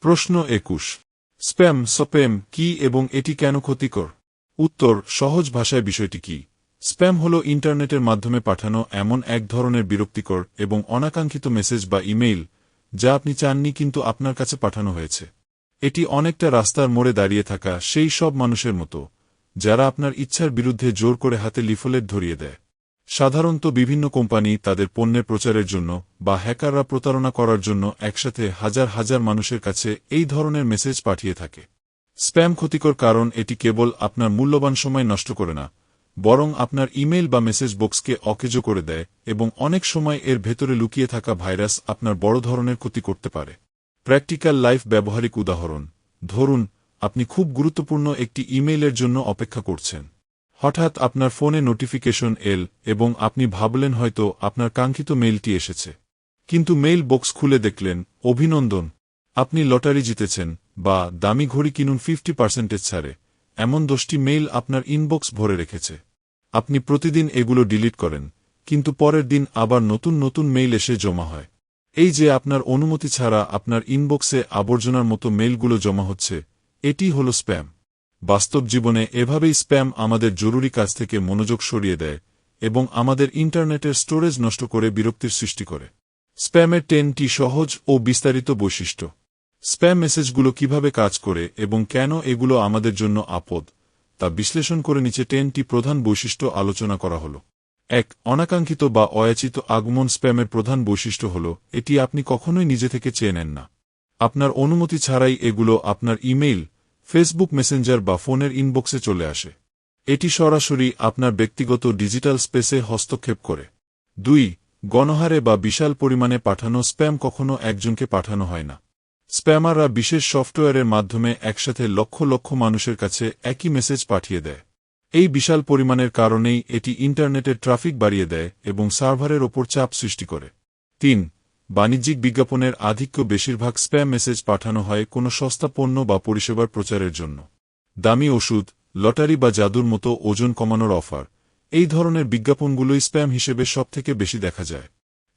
প্রশ্ন 21। স্প্যাম কি এবং এটি কেন ক্ষতিকর? উত্তর, সহজ ভাষায় বিষয়টি কি? স্প্যাম হল ইন্টারনেটের মাধ্যমে পাঠানো এমন এক ধরনের বিরক্তিকর এবং অনাকাঙ্ক্ষিত মেসেজ বা ইমেইল যা আপনি চাননি কিন্তু আপনার কাছে পাঠানো হয়েছে। এটি অনেকটা রাস্তার মোড়ে দাঁড়িয়ে থাকা সেই সব মানুষের মতো যারা আপনার ইচ্ছার বিরুদ্ধে জোর করে হাতে লিফলেট ধরিয়ে দেয়। সাধারণত বিভিন্ন কোম্পানি তাদের পণ্যের প্রচারের জন্য বা হ্যাকাররা প্রতারণা করার জন্য একসাথে হাজার হাজার মানুষের কাছে এই ধরনের মেসেজ পাঠিয়ে থাকে। স্প্যাম ক্ষতিকর কারণ এটি কেবল আপনার মূল্যবান সময় নষ্ট করে না, বরং আপনার ইমেইল বা মেসেজ বক্সকে অকেজো করে দেয় এবং অনেক সময় এর ভেতরে লুকিয়ে থাকা ভাইরাস আপনার বড় ধরনের ক্ষতি করতে পারে। প্র্যাকটিক্যাল লাইফ ব্যবহারিক উদাহরণ: ধরুন, আপনি খুব গুরুত্বপূর্ণ একটি ইমেইলের জন্য অপেক্ষা করছেন। হঠাৎ আপনার ফোনে নোটিফিকেশন এল এবং আপনি ভাবলেন হয়তো আপনার কাঙ্ক্ষিত মেইলটি এসেছে। কিন্তু মেইল বক্স খুলে দেখলেন, অভিনন্দন, আপনি লটারি জিতেছেন, বা দামি ঘড়ি কিনুন 50% ছাড়ে। এমন 10টি মেইল আপনার ইনবক্স ভরে রেখেছে। আপনি প্রতিদিন এগুলো ডিলিট করেন, কিন্তু পরের দিন আবার নতুন নতুন মেইল এসে জমা হয়। এই যে আপনার অনুমতি ছাড়া আপনার ইনবক্সে আবর্জনার মতো মেইলগুলো জমা হচ্ছে, এটি হল স্প্যাম। বাস্তব জীবনে এভাবেই স্প্যাম আমাদের জরুরি কাজ থেকে মনোযোগ সরিয়ে দেয় এবং আমাদের ইন্টারনেটের স্টোরেজ নষ্ট করে বিরক্তির সৃষ্টি করে। স্প্যামের 10টি সহজ ও বিস্তারিত বৈশিষ্ট্য। স্প্যাম মেসেজগুলো কিভাবে কাজ করে এবং কেন এগুলো আমাদের জন্য আপদ তা বিশ্লেষণ করে নিচে 10টি প্রধান বৈশিষ্ট্য আলোচনা করা হল। 1. অনাকাঙ্ক্ষিত বা অযাচিত আগমন। স্প্যামের প্রধান বৈশিষ্ট্য হল এটি আপনি কখনোই নিজে থেকে চেয়ে নেন না। আপনার অনুমতি ছাড়াই এগুলো আপনার ইমেইল, ফেসবুক মেসেঞ্জার বা ফোনের ইনবক্সে চলে আসে। এটি সরাসরি আপনার ব্যক্তিগত ডিজিটাল স্পেসে হস্তক্ষেপ করে। 2. গণহারে বা বিশাল পরিমাণে পাঠানো। স্প্যাম কখনো একজনকে পাঠানো হয় না। স্প্যামাররা বিশেষ সফটওয়্যারের মাধ্যমে একসাথে লক্ষ লক্ষ মানুষের কাছে একই মেসেজ পাঠিয়ে দেয়। এই বিশাল পরিমাণের কারণেই এটি ইন্টারনেটের ট্রাফিক বাড়িয়ে দেয় এবং সার্ভারের ওপর চাপ সৃষ্টি করে। 3. বাণিজ্যিক বিজ্ঞাপনের আধিক্য। বেশিরভাগ স্প্যাম মেসেজ পাঠানো হয় কোনো সস্তা পণ্য বা পরিষেবার প্রচারের জন্য। দামি ওষুধ, লটারি বা জাদুর মতো ওজন কমানোর অফার। এই ধরনের বিজ্ঞাপনগুলোই স্প্যাম হিসেবে সবথেকে বেশি দেখা যায়।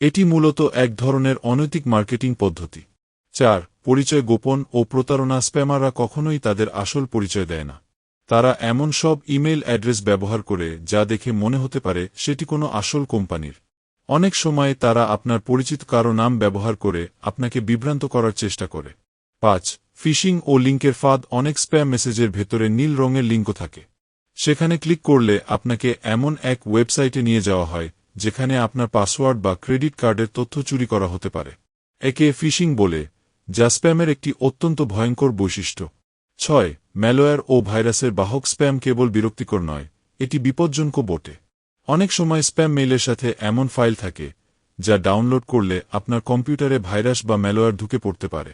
এটি মূলত এক ধরনের অনৈতিক মার্কেটিং পদ্ধতি। 4. পরিচয় গোপন ও প্রতারণা। স্প্যামাররা কখনোই তাদের আসল পরিচয় দেয় না। তারা এমন সব ইমেইল অ্যাড্রেস ব্যবহার করে যা দেখে মনে হতে পারে সেটি কোনো আসল কোম্পানির। অনেক সময় তারা আপনার পরিচিত কারো নাম ব্যবহার করে আপনাকে বিভ্রান্ত করার চেষ্টা করে। 5. ফিশিং ও লিঙ্কের ফাঁদ। অনেক স্প্যাম মেসেজের ভেতরে নীল রঙের লিঙ্কও থাকে। সেখানে ক্লিক করলে আপনাকে এমন এক ওয়েবসাইটে নিয়ে যাওয়া হয় যেখানে আপনার পাসওয়ার্ড বা ক্রেডিট কার্ডের তথ্য চুরি করা হতে পারে। একে ফিশিং বলে, যা স্প্যামের একটি অত্যন্ত ভয়ঙ্কর বৈশিষ্ট্য। 6. ম্যালওয়্যার ও ভাইরাসের বাহক। স্প্যাম কেবল বিরক্তিকর নয়, এটি বিপজ্জনকও বটে। অনেক সময় স্প্যাম মেইলের সাথে এমন ফাইল থাকে যা ডাউনলোড করলে আপনার কম্পিউটারে ভাইরাস বা ম্যালওয়্যার ঢুকে পড়তে পারে।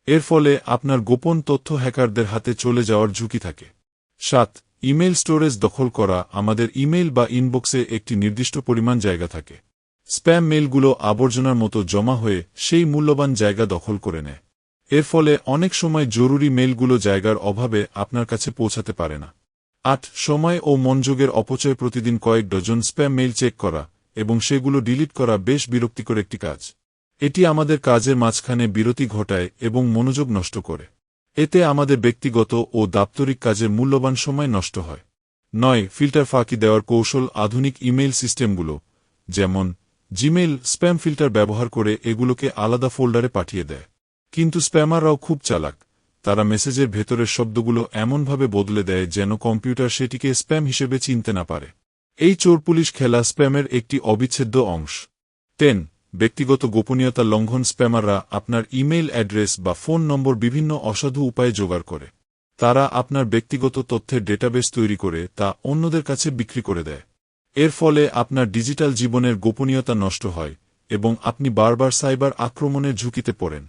এর ফলে আপনার গোপন তথ্য হ্যাকারদের হাতে চলে যাওয়ার ঝুঁকি থাকে। 7. ইমেইল স্টোরেজ দখল করা। আমাদের ইমেইল বা ইনবক্সে একটি নির্দিষ্ট পরিমাণ জায়গা থাকে। স্প্যাম মেইলগুলো আবর্জনার মতো জমা হয়ে সেই মূল্যবান জায়গা দখল করে নেয়। এর ফলে অনেক সময় জরুরি মেইলগুলো জায়গার অভাবে আপনার কাছে পৌঁছাতে পারে না। 8. সময় ও মনোযোগের অপচয়। প্রতিদিন কয়েক ডজন স্প্যাম মেইল চেক করা এবং সেগুলো ডিলিট করা বেশ বিরক্তিকর একটি কাজ। এটি আমাদের কাজের মাঝখানে বিরতি ঘটায় এবং মনোযোগ নষ্ট করে। এতে আমাদের ব্যক্তিগত ও দাপ্তরিক কাজের মূল্যবান সময় নষ্ট হয়। 9. ফিল্টার ফাঁকি দেওয়ার কৌশল। আধুনিক ইমেইল সিস্টেমগুলো, যেমন জিমেইল, স্প্যাম ফিল্টার ব্যবহার করে এগুলোকে আলাদা ফোল্ডারে পাঠিয়ে দেয়। কিন্তু স্প্যামাররাও খুব চালাক। তারা মেসেজের ভেতরের শব্দগুলো এমনভাবে বদলে দেয় যেন কম্পিউটার সেটিকে স্প্যাম হিসেবে চিনতে না পারে। এই চোর পুলিশ খেলা স্প্যামের একটি অবিচ্ছেদ্য অংশ। 10. ব্যক্তিগত গোপনীয়তা লঙ্ঘন। স্প্যামাররা আপনার ইমেইল অ্যাড্রেস বা ফোন নম্বর বিভিন্ন অসাধু উপায়ে জোগাড় করে। তারা আপনার ব্যক্তিগত তথ্যের ডেটাবেস তৈরি করে তা অন্যদের কাছে বিক্রি করে দেয়। এর ফলে আপনার ডিজিটাল জীবনের গোপনীয়তা নষ্ট হয় এবং আপনি বারবার সাইবার আক্রমণের ঝুঁকিতে পড়েন।